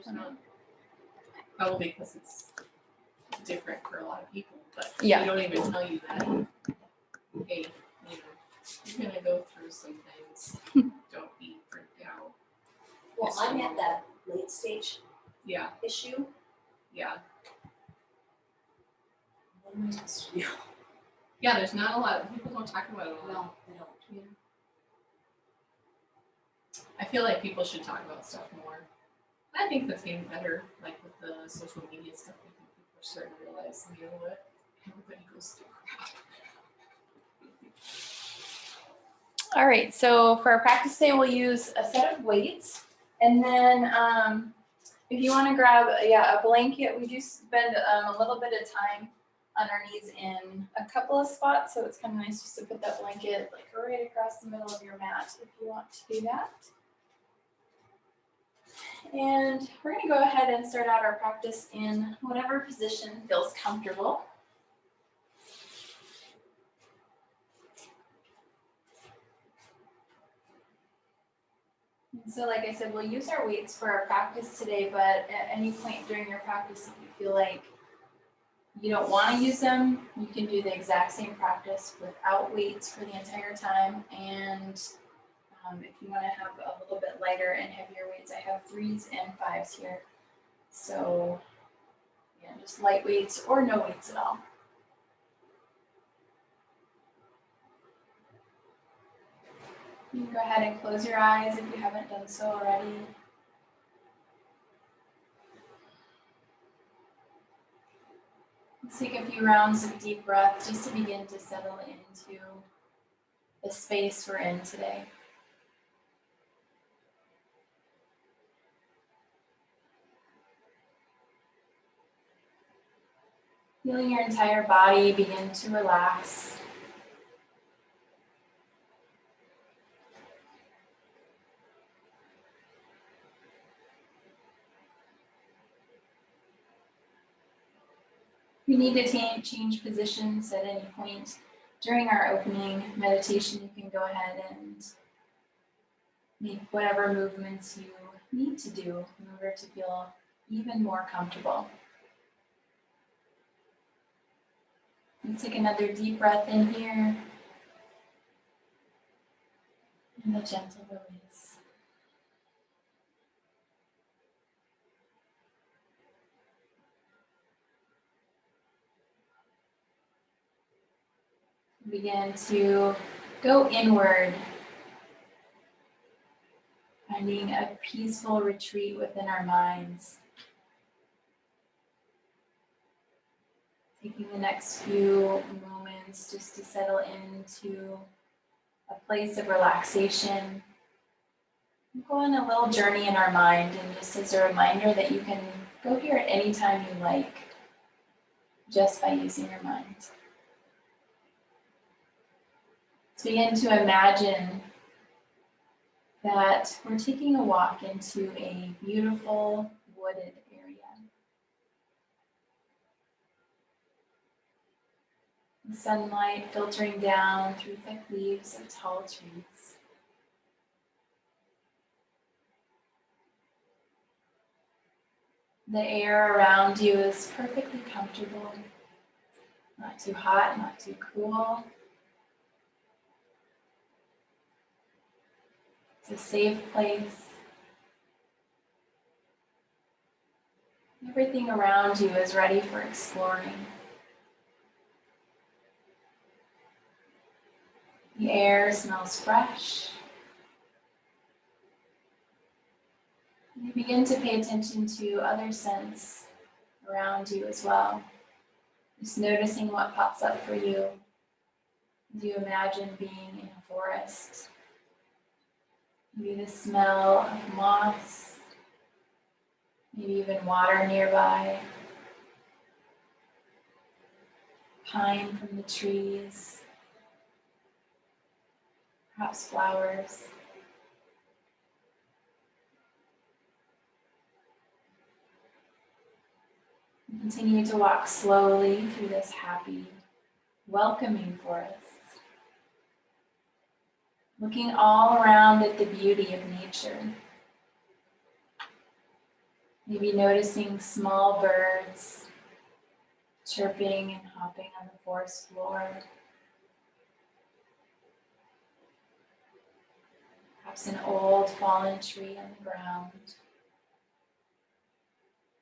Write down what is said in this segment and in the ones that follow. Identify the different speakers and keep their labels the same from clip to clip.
Speaker 1: there's not. Probably because it's different for a lot of people, but
Speaker 2: Yeah.
Speaker 1: they don't even tell you that. Hey, you're gonna go through some things. Don't be freaked out.
Speaker 3: Well, I'm at that late stage
Speaker 1: Yeah,
Speaker 3: issue.
Speaker 1: yeah.
Speaker 3: What am I supposed to do?
Speaker 1: Yeah, there's not a lot. People don't talk about it a lot.
Speaker 3: No, I don't.
Speaker 1: Yeah. I feel like people should talk about stuff more. I think that's getting better, like with the social media stuff. I think people are starting to realize, you know what, everybody goes through crap.
Speaker 2: All right, so for our practice today, we'll use a set of weights. And then if you want to grab a blanket, we do spend a little bit of time on our knees in a couple of spots. So it's kind of nice just to put that blanket like right across the middle of your mat if you want to do that. And we're going to go ahead and start out our practice in whatever position feels comfortable. And so like I said, we'll use our weights for our practice today, but at any point during your practice, if you feel like you don't want to use them, you can do the exact same practice without weights for the entire time. And if you want to have a little bit lighter and heavier weights, I have 3s and 5s here. So yeah, just light weights or no weights at all. You can go ahead and close your eyes if you haven't done so already. Let's take a few rounds of deep breath just to begin to settle into the space we're in today. Feeling your entire body begin to relax. If you need to change positions at any point during our opening meditation, you can go ahead and make whatever movements you need to do in order to feel even more comfortable. Let's take another deep breath in here. And a gentle release. Begin to go inward, finding a peaceful retreat within our minds. Taking the next few moments just to settle into a place of relaxation. Go on a little journey in our mind, and just as a reminder that you can go here at any time you like, just by using your mind. Let's begin to imagine that we're taking a walk into a beautiful wooded area. The sunlight filtering down through thick leaves of tall trees. The air around you is perfectly comfortable, not too hot, not too cool. It's a safe place. Everything around you is ready for exploring. The air smells fresh. You begin to pay attention to other scents around you as well. Just noticing what pops up for you as you imagine being in a forest. Maybe the smell of moss, maybe even water nearby, pine from the trees, perhaps flowers. Continue to walk slowly through this happy, welcoming forest. Looking all around at the beauty of nature. Maybe noticing small birds chirping and hopping on the forest floor. Perhaps an old fallen tree on the ground.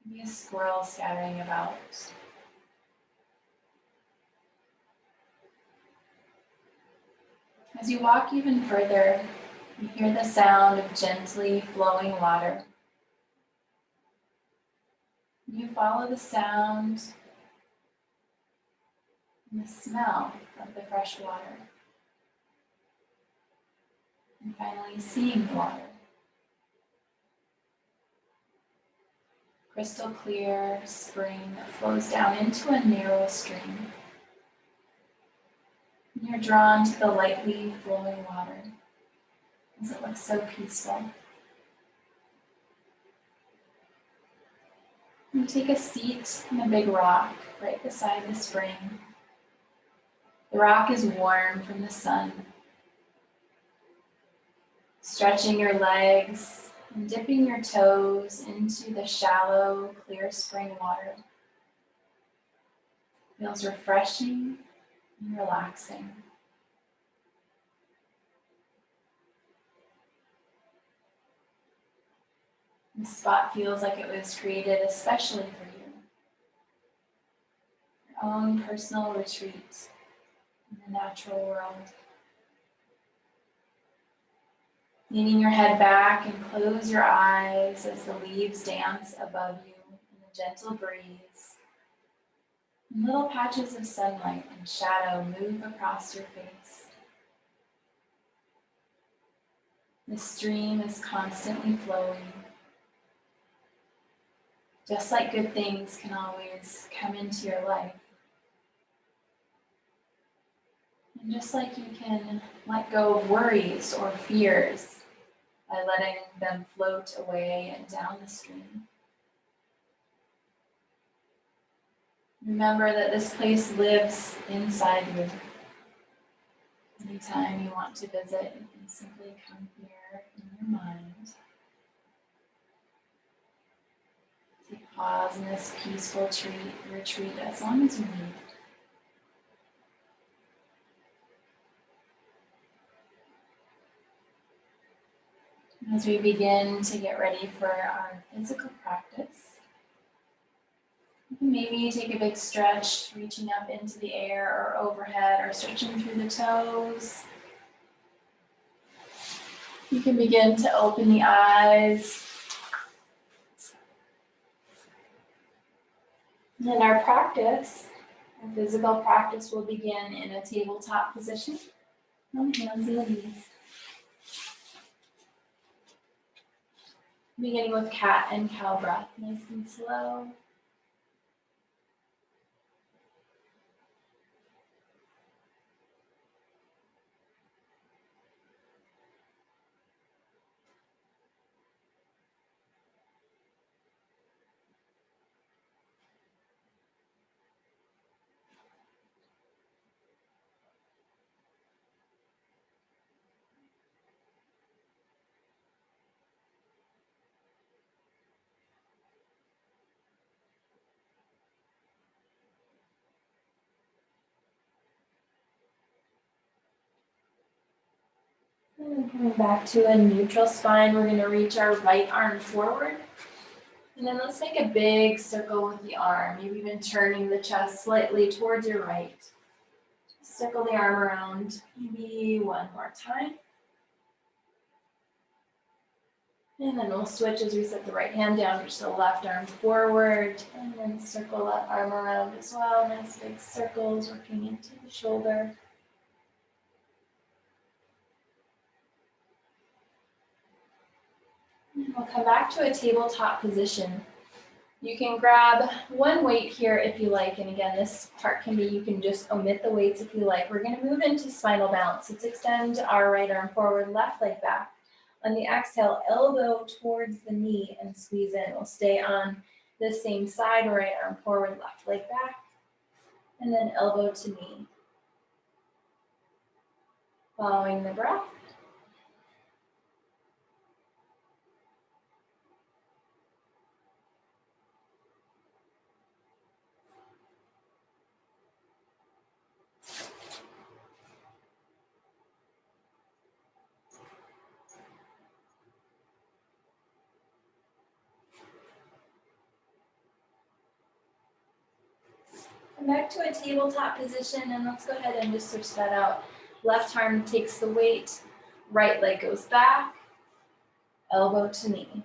Speaker 2: Maybe a squirrel scattering about. As you walk even further, you hear the sound of gently flowing water. You follow the sound and the smell of the fresh water. And finally, seeing the water. Crystal clear spring that flows down into a narrow stream. And you're drawn to the lightly flowing water as it looks so peaceful. You take a seat on a big rock right beside the spring. The rock is warm from the sun. Stretching your legs and dipping your toes into the shallow, clear spring water feels refreshing and relaxing. The spot feels like it was created especially for you. Your own personal retreat in the natural world. Leaning your head back and close your eyes as the leaves dance above you in a gentle breeze. And little patches of sunlight and shadow move across your face. The stream is constantly flowing. Just like good things can always come into your life. And just like you can let go of worries or fears by letting them float away and down the stream. Remember that this place lives inside you. Anytime you want to visit, you can simply come here in your mind. Take pause in this peaceful retreat as long as you need. As we begin to get ready for our physical practice, you can maybe take a big stretch, reaching up into the air or overhead or stretching through the toes. You can begin to open the eyes. And our practice, our physical practice, will begin in a tabletop position on hands and knees. Beginning with cat and cow breath, nice and slow. And coming back to a neutral spine, we're going to reach our right arm forward. And then let's make a big circle with the arm, maybe even turning the chest slightly towards your right. Circle the arm around, maybe one more time. And then we'll switch as we set the right hand down, reach the left arm forward, and then circle that arm around as well. Nice big circles working into the shoulder. And we'll come back to a tabletop position. You can grab one weight here if you like, and again, this part can be, you can just omit the weights if you like. We're gonna move into spinal balance. Let's extend our right arm forward, left leg back. On the exhale, elbow towards the knee and squeeze in. We'll stay on the same side, right arm forward, left leg back, and then elbow to knee. Following the breath. Come back to a tabletop position and let's go ahead and just switch that out. Left arm takes the weight, right leg goes back, elbow to knee.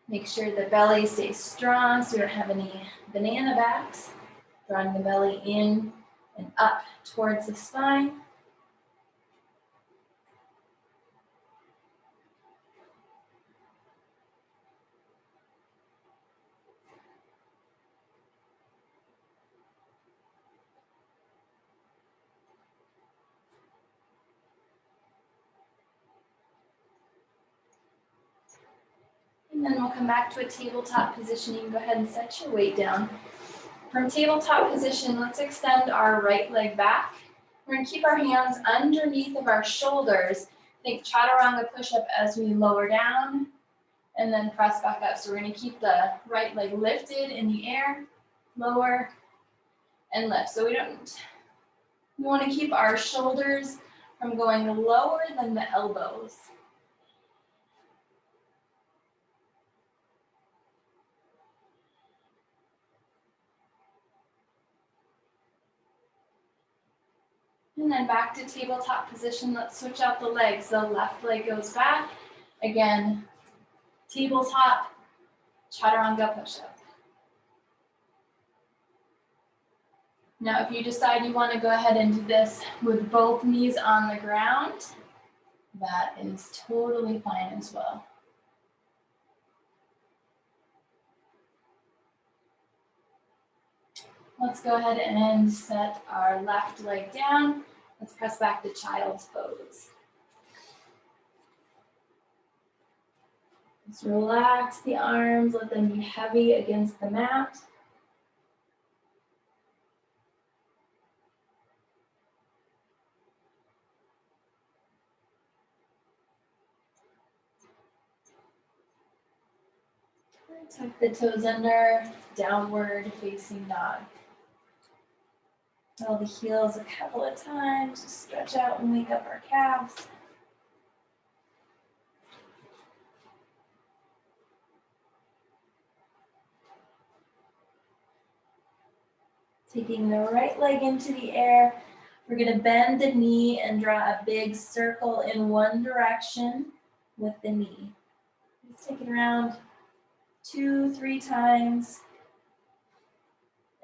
Speaker 2: Make sure the belly stays strong so we don't have any banana backs. Drawing the belly in and up towards the spine. And then we'll come back to a tabletop position. You can go ahead and set your weight down. From tabletop position, let's extend our right leg back. We're going to keep our hands underneath of our shoulders. Think chaturanga push-up as we lower down and then press back up. So we're going to keep the right leg lifted in the air, lower, and lift. So we want to keep our shoulders from going lower than the elbows. And then back to tabletop position. Let's switch out the legs. The left leg goes back. Again, tabletop, chaturanga push-up. Now, if you decide you want to go ahead and do this with both knees on the ground, that is totally fine as well. Let's go ahead and set our left leg down. Let's press back to child's pose. Just relax the arms, let them be heavy against the mat. Tuck the toes under, downward facing dog. Roll the heels a couple of times, stretch out and wake up our calves. Taking the right leg into the air, we're going to bend the knee and draw a big circle in one direction with the knee. Let's take it around 2-3 times.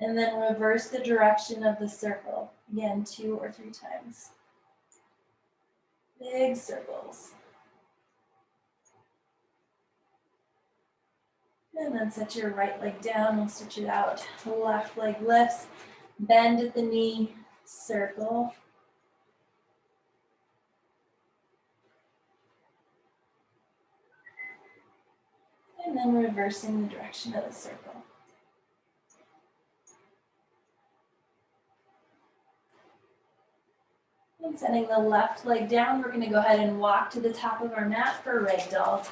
Speaker 2: And then reverse the direction of the circle. Again, 2 or 3 times. Big circles. And then set your right leg down. We'll switch it out. Left leg lifts. Bend at the knee. Circle. And then reversing the direction of the circle. And setting the left leg down, we're going to go ahead and walk to the top of our mat for ragdoll.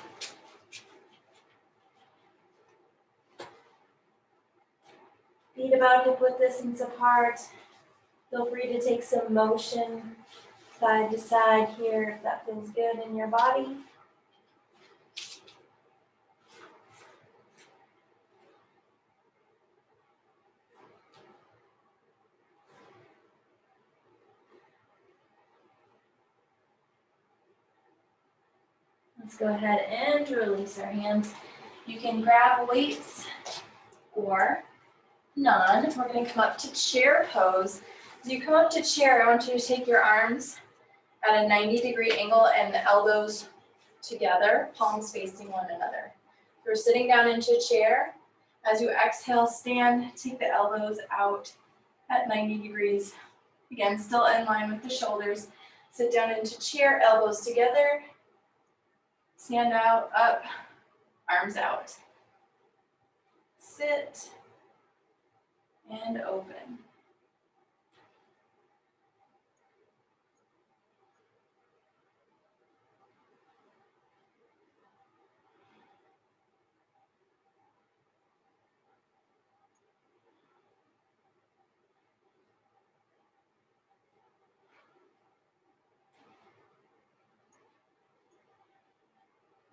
Speaker 2: Feet about hip width distance apart. Feel free to take some motion side to side here if that feels good in your body. Let's go ahead and release our hands. You can grab weights or none. We're going to come up to chair pose. As you come up to chair, I want you to take your arms at a 90-degree angle and the elbows together, palms facing one another. We're sitting down into chair. As you exhale, stand, take the elbows out at 90 degrees. Again, still in line with the shoulders. Sit down into chair, elbows together. Stand out, up, arms out. Sit and open.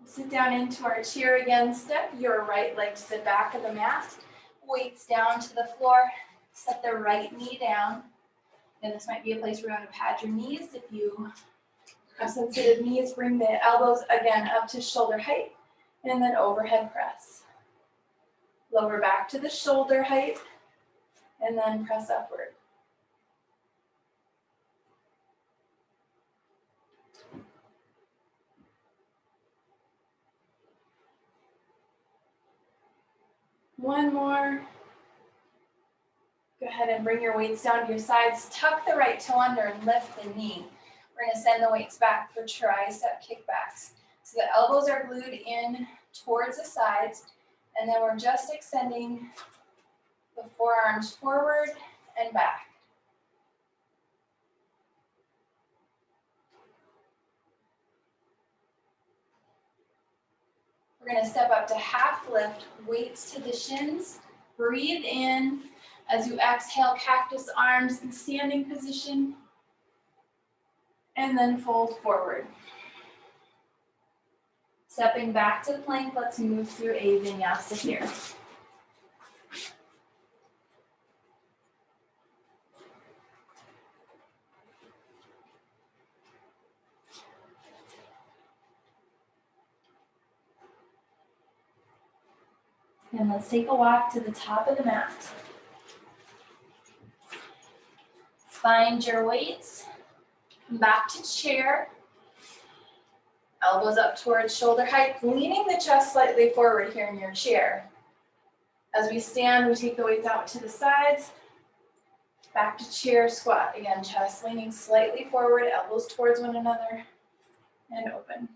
Speaker 2: Sit down into our chair again. Step your right leg to the back of the mat weights down to the floor. Set the right knee down. And this might be a place where you want to pad your knees. If you have sensitive knees, bring the elbows again up to shoulder height and then overhead press. Lower back to the shoulder height and then press upward. One more. Go ahead and bring your weights down to your sides. Tuck the right toe under and lift the knee. We're going to send the weights back for tricep kickbacks. So the elbows are glued in towards the sides, and then we're just extending the forearms forward and back. We're going to step up to half lift, weights to the shins. Breathe in as you exhale, cactus arms in standing position. And then fold forward. Stepping back to the plank, let's move through a vinyasa here. And let's take a walk to the top of the mat. Find your weights. Come back to chair. Elbows up towards shoulder height, leaning the chest slightly forward here in your chair. As we stand, we take the weights out to the sides. Back to chair, squat. Again, chest leaning slightly forward, elbows towards one another, and open.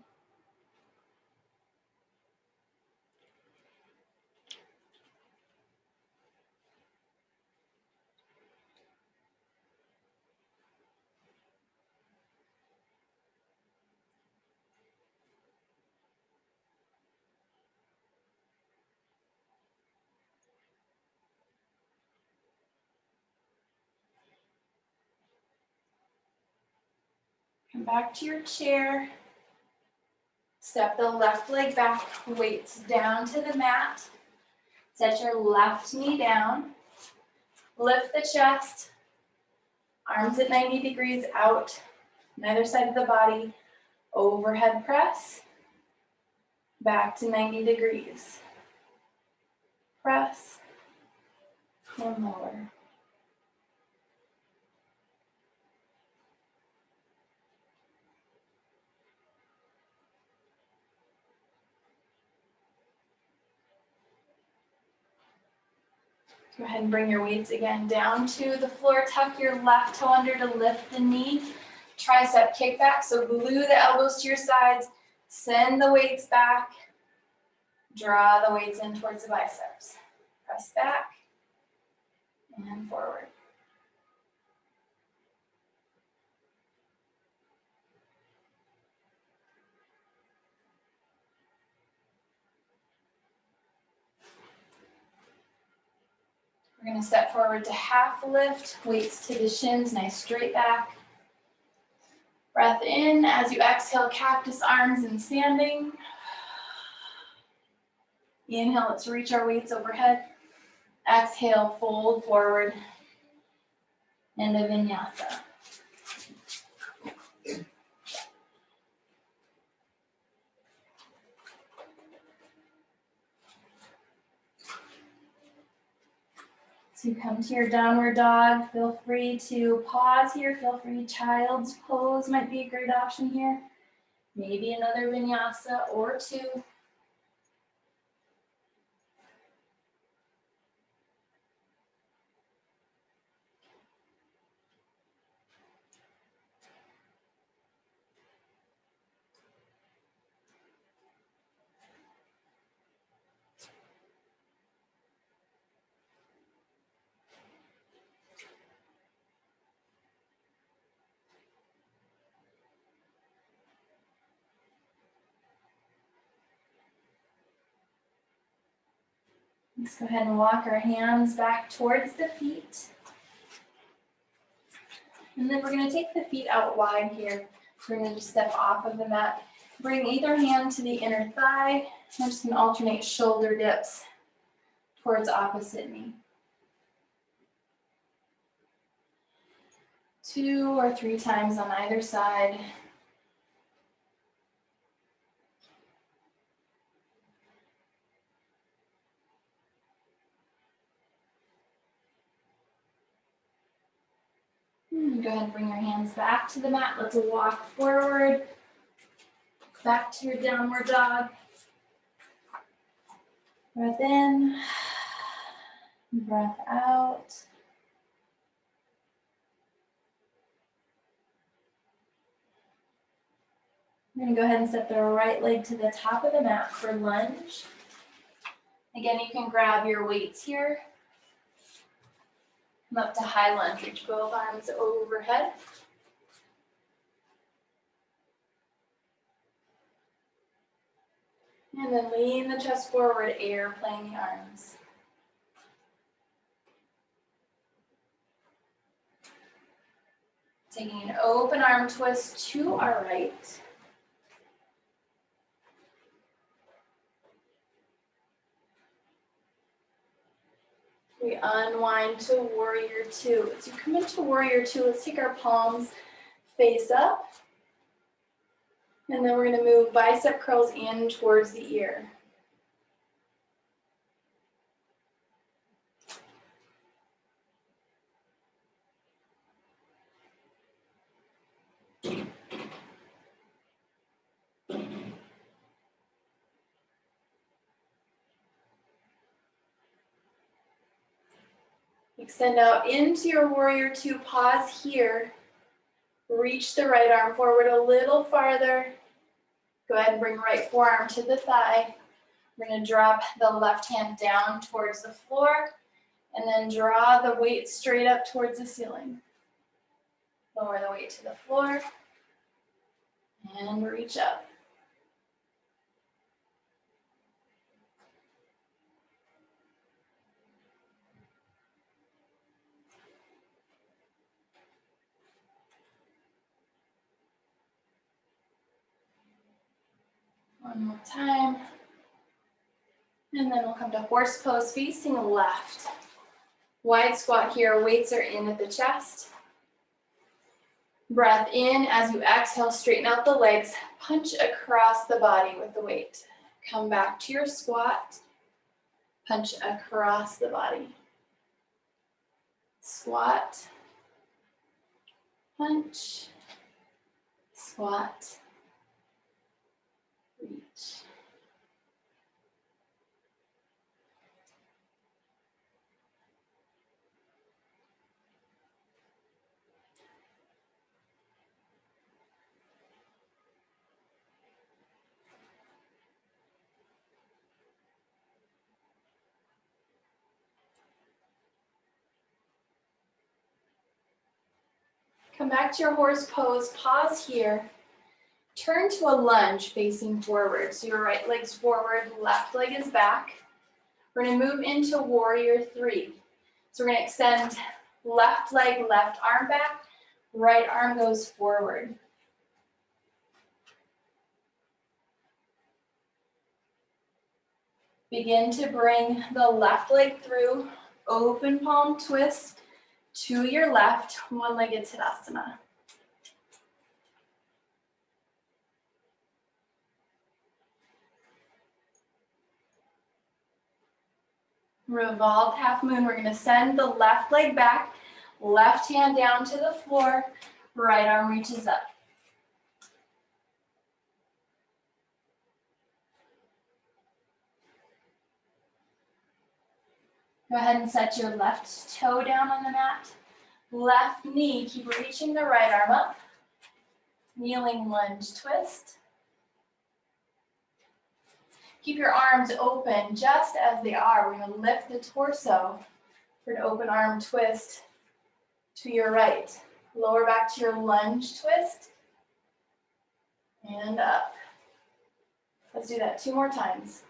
Speaker 2: Come back to your chair. Step the left leg back, weights down to the mat. Set your left knee down. Lift the chest. Arms at 90 degrees out, on either side of the body. Overhead press. Back to 90 degrees. Press. And lower. Go ahead and bring your weights again down to the floor. Tuck your left toe under to lift the knee. Tricep kickback, so glue the elbows to your sides. Send the weights back. Draw the weights in towards the biceps. Press back and forward. We're going to step forward to half lift, weights to the shins, nice straight back. Breath in as you exhale, cactus arms in standing. Inhale, let's reach our weights overhead. Exhale, fold forward. And a vinyasa. So you come to your downward dog, feel free to pause here, feel free, child's pose might be a great option here. Maybe another vinyasa or two. Let's go ahead and walk our hands back towards the feet. And then we're going to take the feet out wide here. So we're going to just step off of the mat. Bring either hand to the inner thigh. I'm just going to alternate shoulder dips towards opposite knee. 2 or 3 times on either side. Go ahead and bring your hands back to the mat. Let's walk forward, back to your downward dog. Breath in, breath out. We're going to go ahead and step the right leg to the top of the mat for lunge. Again, you can grab your weights here. Come up to high lunge, reach both arms overhead. And then lean the chest forward, airplane the arms. Taking an open arm twist to our right. We unwind to warrior two. As you come into warrior two, let's take our palms face up. And then we're going to move bicep curls in towards the ear. Extend out into your warrior two, pause here. Reach the right arm forward a little farther. Go ahead and bring right forearm to the thigh. We're going to drop the left hand down towards the floor and then draw the weight straight up towards the ceiling. Lower the weight to the floor and reach up. One more time. And then we'll come to horse pose facing left. Wide squat here, weights are in at the chest. Breath in as you exhale, straighten out the legs, punch across the body with the weight. Come back to your squat, punch across the body. Squat, punch, squat, reach. Come back to your horse pose, pause here. Turn to a lunge facing forward. So your right leg's forward, left leg is back. We're gonna move into warrior three. So we're gonna extend left leg, left arm back, right arm goes forward. Begin to bring the left leg through, open palm twist to your left, one-legged Tadasana. Revolved half moon, we're gonna send the left leg back, left hand down to the floor, right arm reaches up. Go ahead and set your left toe down on the mat. Left knee, keep reaching the right arm up. Kneeling lunge twist. Keep your arms open just as they are. We're going to lift the torso for an open arm twist to your right. Lower back to your lunge twist. And up. Let's do that 2 more times.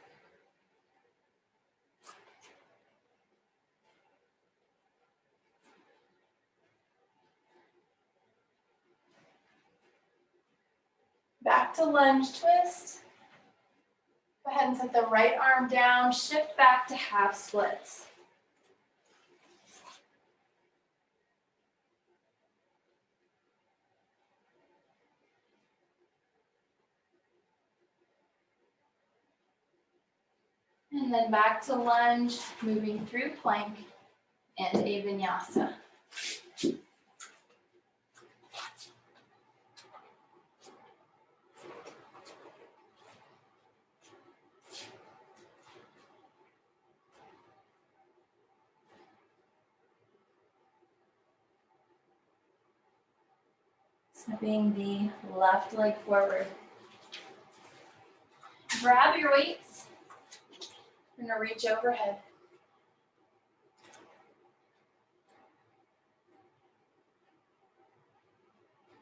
Speaker 2: Back to lunge twist. Go ahead and set the right arm down, shift back to half splits. And then back to lunge, moving through plank and a vinyasa. Stepping the left leg forward. Grab your weights. You're gonna reach overhead.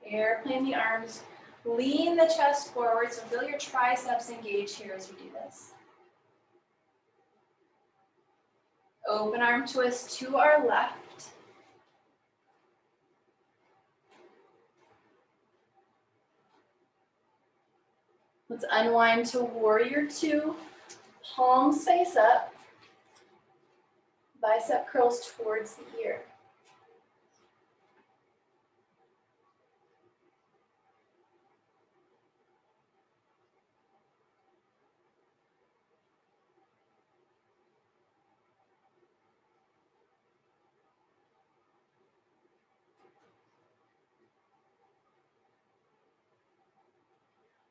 Speaker 2: Airplane the arms. Lean the chest forward, so feel your triceps engage here as you do this. Open arm twist to our left. Let's unwind to warrior two. Palms face up. Bicep curls towards the ear.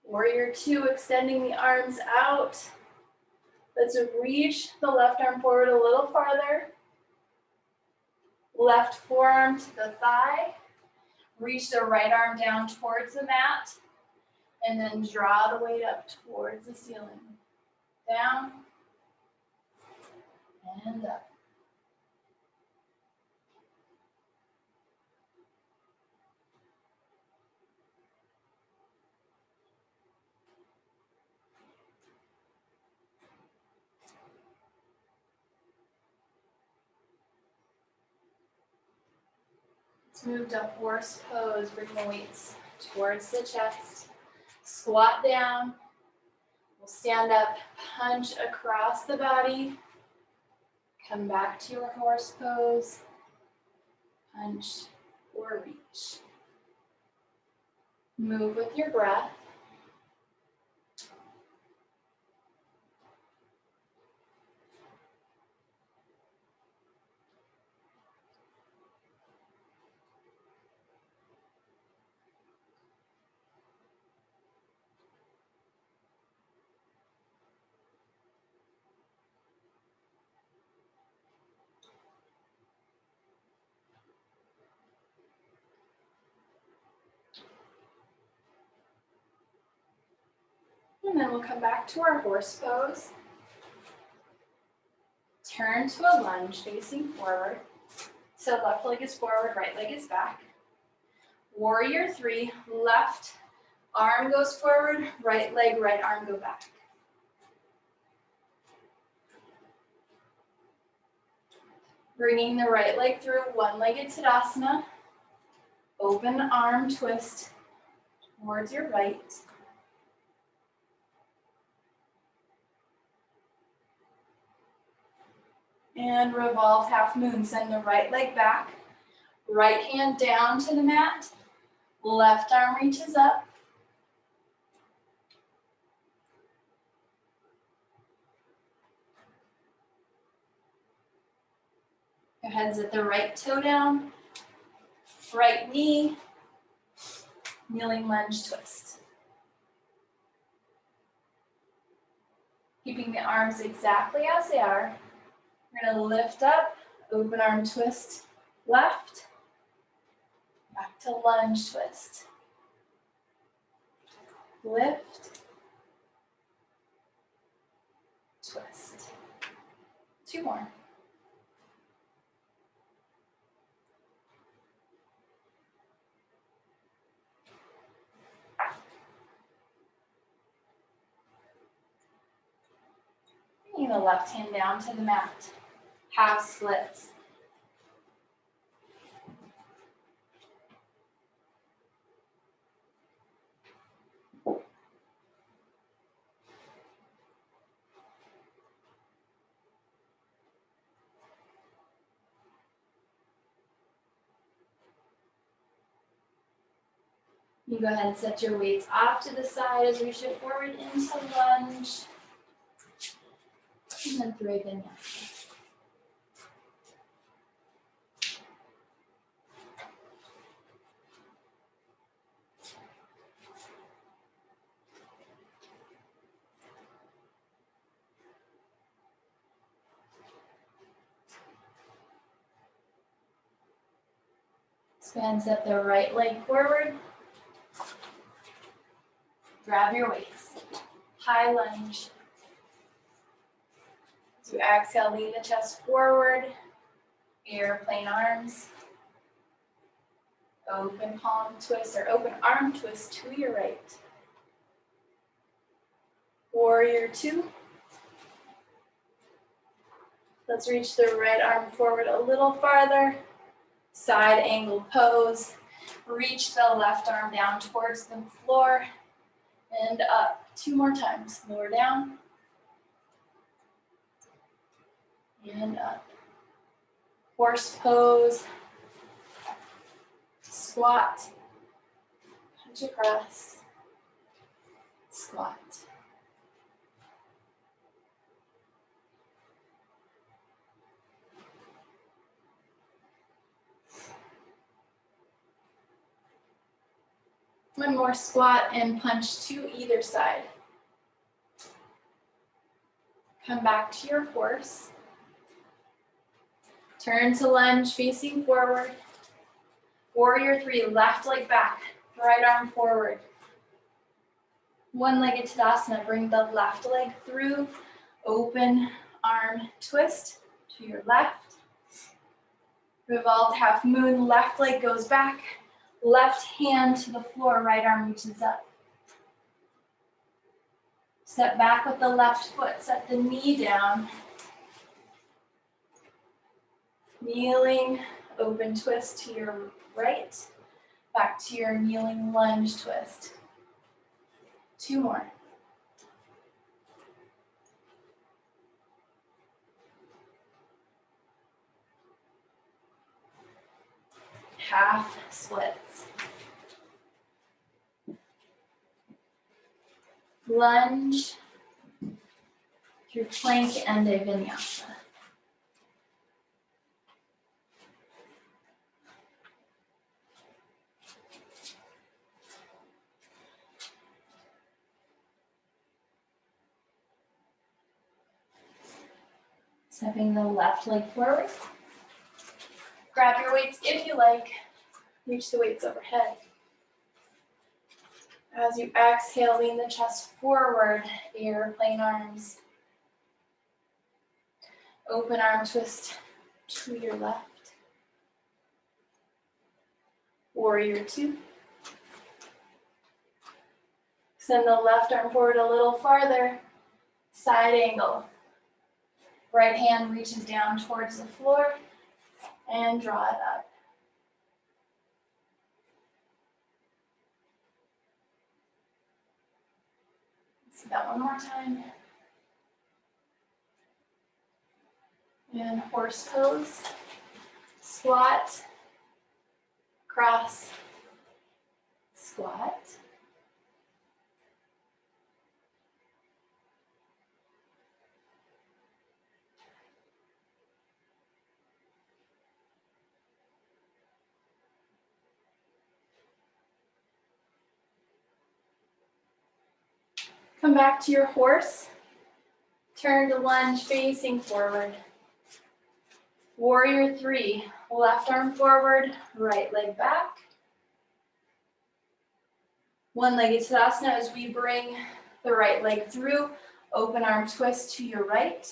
Speaker 2: Warrior two, extending the arms out. Let's reach the left arm forward a little farther. Left forearm to the thigh. Reach the right arm down towards the mat. And then draw the weight up towards the ceiling. Down and up. Let's move to horse pose. Bring the weights towards the chest. Squat down. We'll stand up, punch across the body. Come back to your horse pose. Punch or reach. Move with your breath. And then we'll come back to our horse pose. Turn to a lunge facing forward. So left leg is forward, right leg is back. Warrior three, left arm goes forward, right leg, right arm go back. Bringing the right leg through one-legged Tadasana. Open arm twist towards your right. And revolve half moon. Send the right leg back. Right hand down to the mat. Left arm reaches up. Go ahead and set the right toe down. Right knee. Kneeling lunge twist. Keeping the arms exactly as they are. We're going to lift up, open arm twist, left, back to lunge twist. Lift, twist. Two more. Bringing the left hand down to the mat. Half splits. You go ahead and set your weights off to the side as we shift forward into lunge. And then through a vinyasa. Go ahead and step the right leg forward. Grab your weights. High lunge. As you exhale, lean the chest forward. Airplane arms. Open palm twist or open arm twist to your right. Warrior two. Let's reach the right arm forward a little farther. Side angle pose. Reach the left arm down towards the floor and up. 2 more times. Lower down and up. Horse pose. Squat. Punch across. Squat. One more squat and punch to either side. Come back to your horse. Turn to lunge, facing forward. Warrior three, left leg back, right arm forward. One-legged Tadasana, bring the left leg through. Open arm twist to your left. Revolved half moon, left leg goes back. Left hand to the floor, right arm reaches up. Step back with the left foot, set the knee down. Kneeling, open twist to your right. Back to your kneeling lunge twist. 2 more. Half splits. Lunge through plank and a vinyasa. Stepping the left leg forward. Grab your weights if you like. Reach the weights overhead. As you exhale, lean the chest forward, airplane arms. Open arm twist to your left. Warrior two. Send the left arm forward a little farther. Side angle. Right hand reaches down towards the floor and draw it up. Let's do that one more time. And horse pose. Squat. Cross. Squat. Come back to your horse. Turn to lunge facing forward. Warrior three, left arm forward, right leg back. One-legged Tadasana as we bring the right leg through. Open arm twist to your right.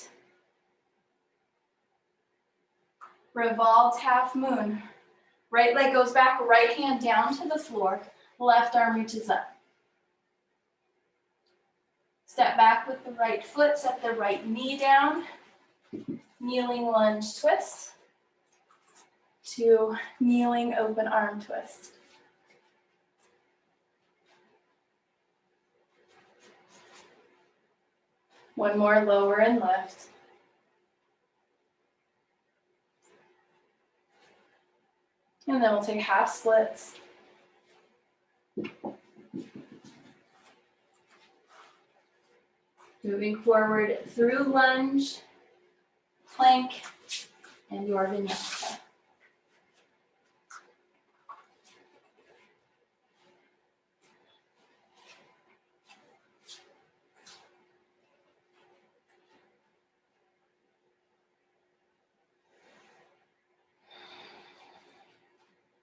Speaker 2: Revolved half moon. Right leg goes back, right hand down to the floor. Left arm reaches up. Step back with the right foot, set the right knee down. Kneeling lunge twist to kneeling open arm twist. One more, lower and lift. And then we'll take half splits. Moving forward through lunge, plank, and your vinyasa.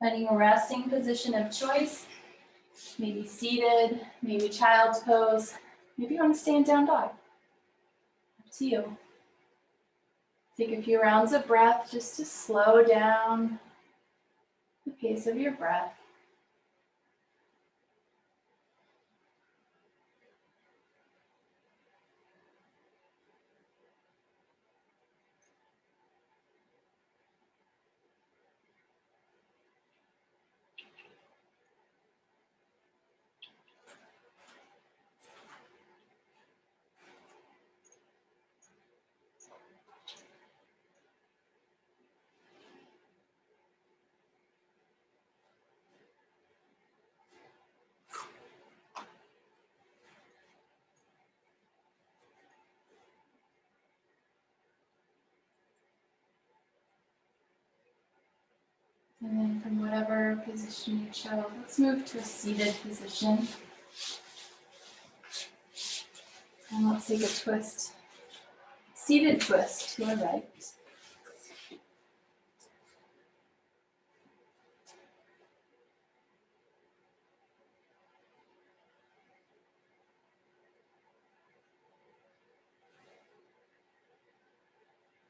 Speaker 2: Finding a resting position of choice, maybe seated, maybe child's pose, maybe you want to stay in down dog. Up to you. Take a few rounds of breath just to slow down the pace of your breath. And then from whatever position you chose, let's move to a seated position. And let's take a twist. Seated twist to our right.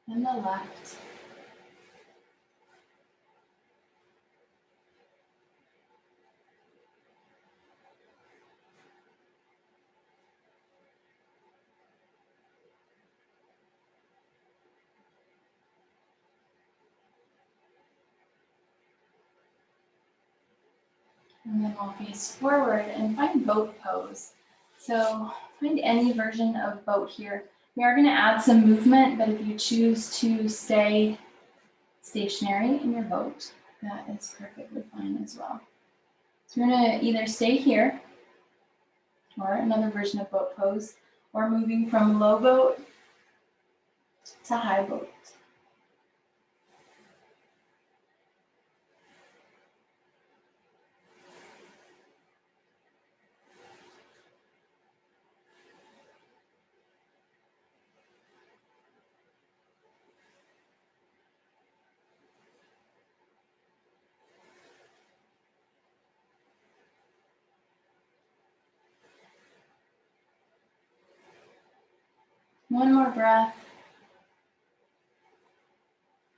Speaker 2: And the left. And then we'll face forward and find boat pose. So find any version of boat here. We are going to add some movement, but if you choose to stay stationary in your boat, that is perfectly fine as well. So we're going to either stay here, or another version of boat pose, or moving from low boat to high boat. One more breath.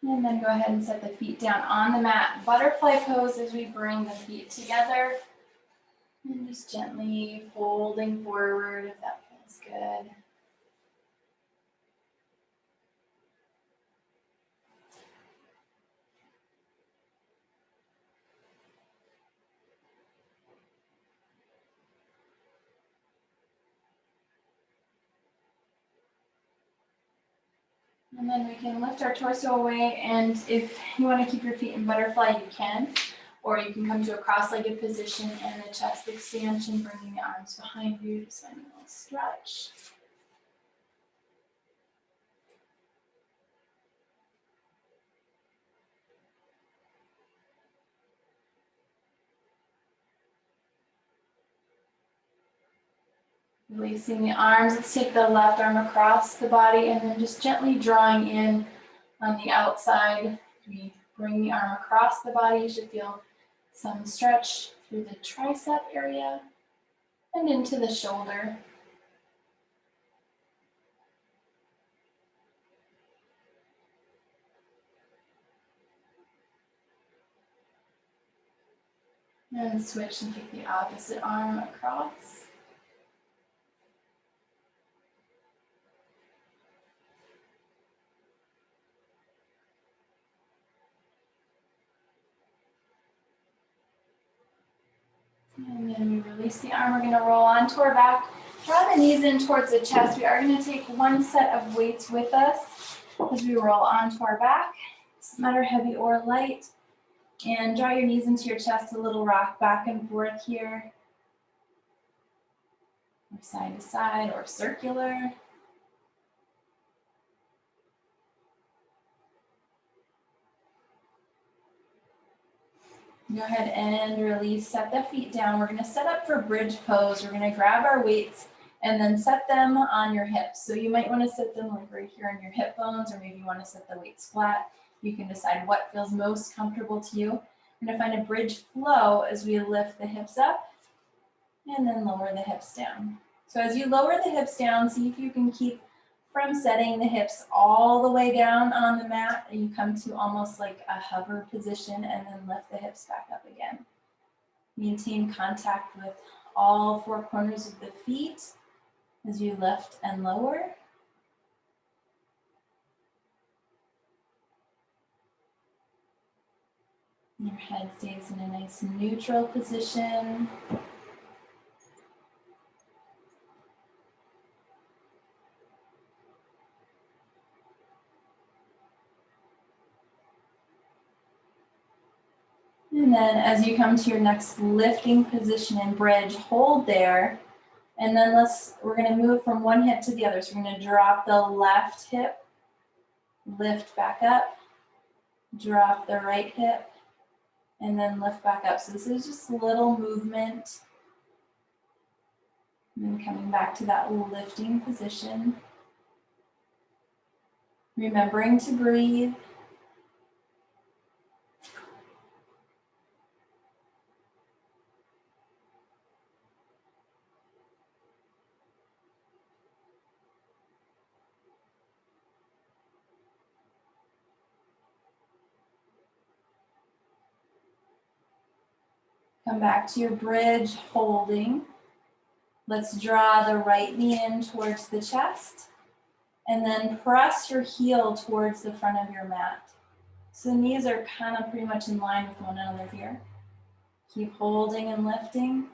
Speaker 2: And then go ahead and set the feet down on the mat. Butterfly pose as we bring the feet together. And just gently folding forward if that feels good. And then we can lift our torso away, and if you want to keep your feet in butterfly, you can. Or you can come to a cross-legged position and the chest expansion, bringing the arms behind you, just find a little stretch. Releasing the arms, let's take the left arm across the body and then just gently drawing in on the outside. We bring the arm across the body, you should feel some stretch through the tricep area and into the shoulder. And switch and take the opposite arm across. And then we release the arm, we're going to roll onto our back. Draw the knees in towards the chest. We are going to take one set of weights with us as we roll onto our back. Doesn't matter heavy or light. And draw your knees into your chest, a little rock back and forth here. Or side to side or circular. Go ahead and release, set the feet down. We're gonna set up for bridge pose. We're gonna grab our weights and then set them on your hips. So you might wanna set them like right here on your hip bones, or maybe you wanna set the weights flat. You can decide what feels most comfortable to you. We're gonna find a bridge flow as we lift the hips up and then lower the hips down. So as you lower the hips down, see if you can keep from setting the hips all the way down on the mat, and you come to almost like a hover position, and then lift the hips back up again. Maintain contact with all four corners of the feet as you lift and lower. Your head stays in a nice neutral position. And then as you come to your next lifting position in bridge, hold there. And then we're gonna move from one hip to the other. So we're gonna drop the left hip, lift back up, drop the right hip, and then lift back up. So this is just a little movement. And then coming back to that lifting position. Remembering to breathe. Come back to your bridge, holding. Let's draw the right knee in towards the chest, and then press your heel towards the front of your mat. So the knees are kind of pretty much in line with one another here. Keep holding and lifting.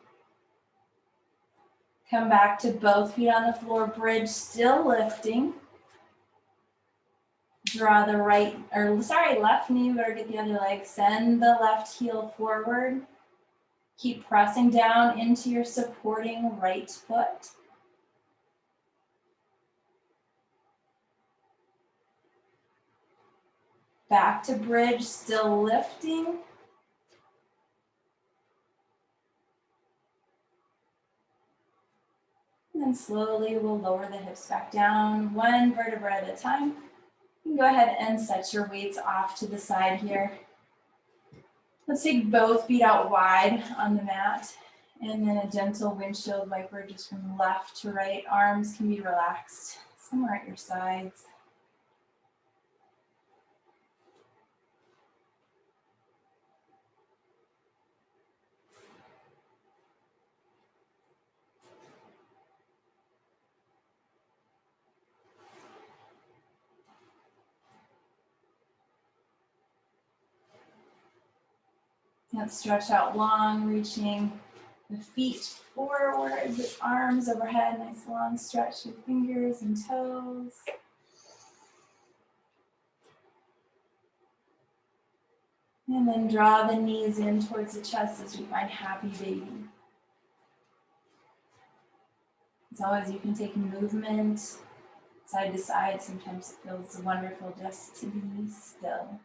Speaker 2: Come back to both feet on the floor, bridge, still lifting. Draw the left knee, better get the other leg. Send the left heel forward. Keep pressing down into your supporting right foot. Back to bridge, still lifting. And then slowly we'll lower the hips back down, one vertebra at a time. You can go ahead and set your weights off to the side here. Let's take both feet out wide on the mat, and then a gentle windshield wiper just from left to right. Arms can be relaxed somewhere at your sides. Let's stretch out long, reaching the feet forward, the arms overhead, nice long stretch with fingers and toes. And then draw the knees in towards the chest as we find happy baby. As always, you can take movement side to side. Sometimes it feels wonderful just to be still.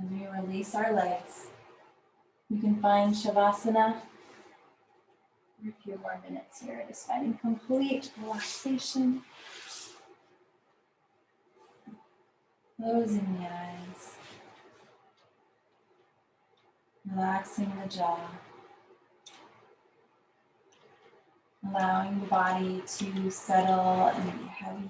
Speaker 2: As we release our legs, you can find Shavasana for a few more minutes here, just finding complete relaxation. Closing the eyes, relaxing the jaw, allowing the body to settle and be heavy.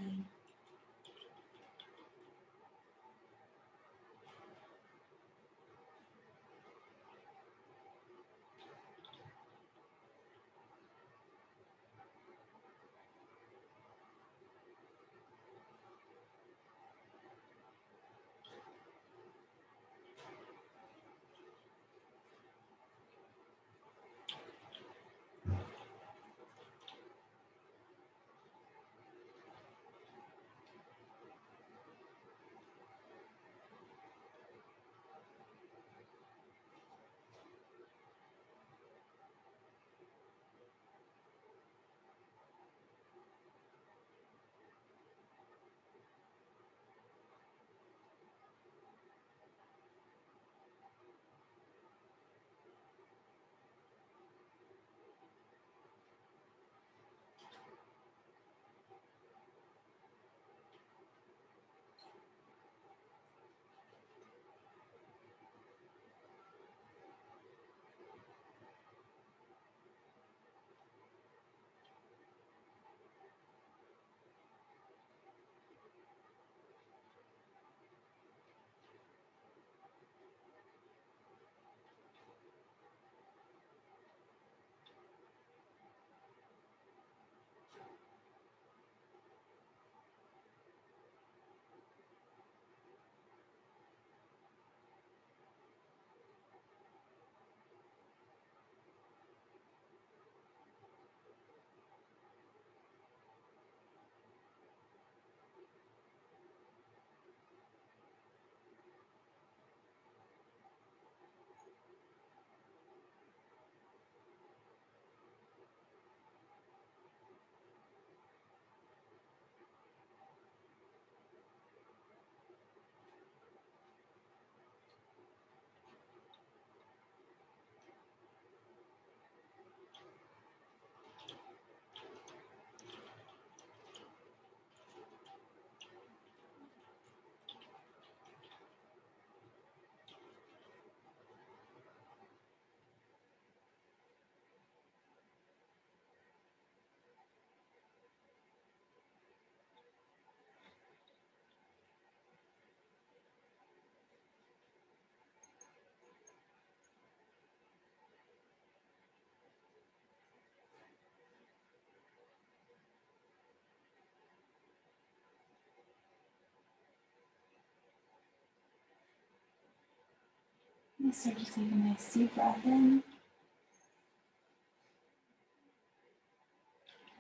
Speaker 2: And start to take a nice deep breath in.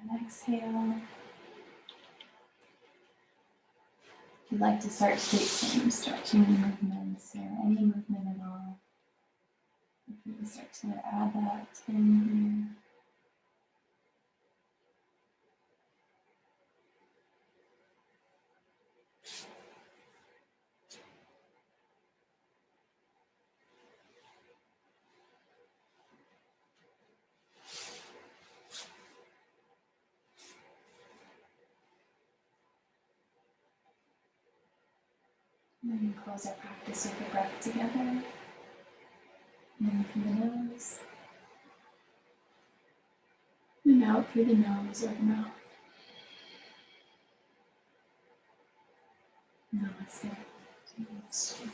Speaker 2: And exhale. If you'd like to start to take some stretching movements or any movement at all, if you can start to add that in here. And then close our practice with the breath together. In through the nose. And out through the nose or the mouth. Namaste.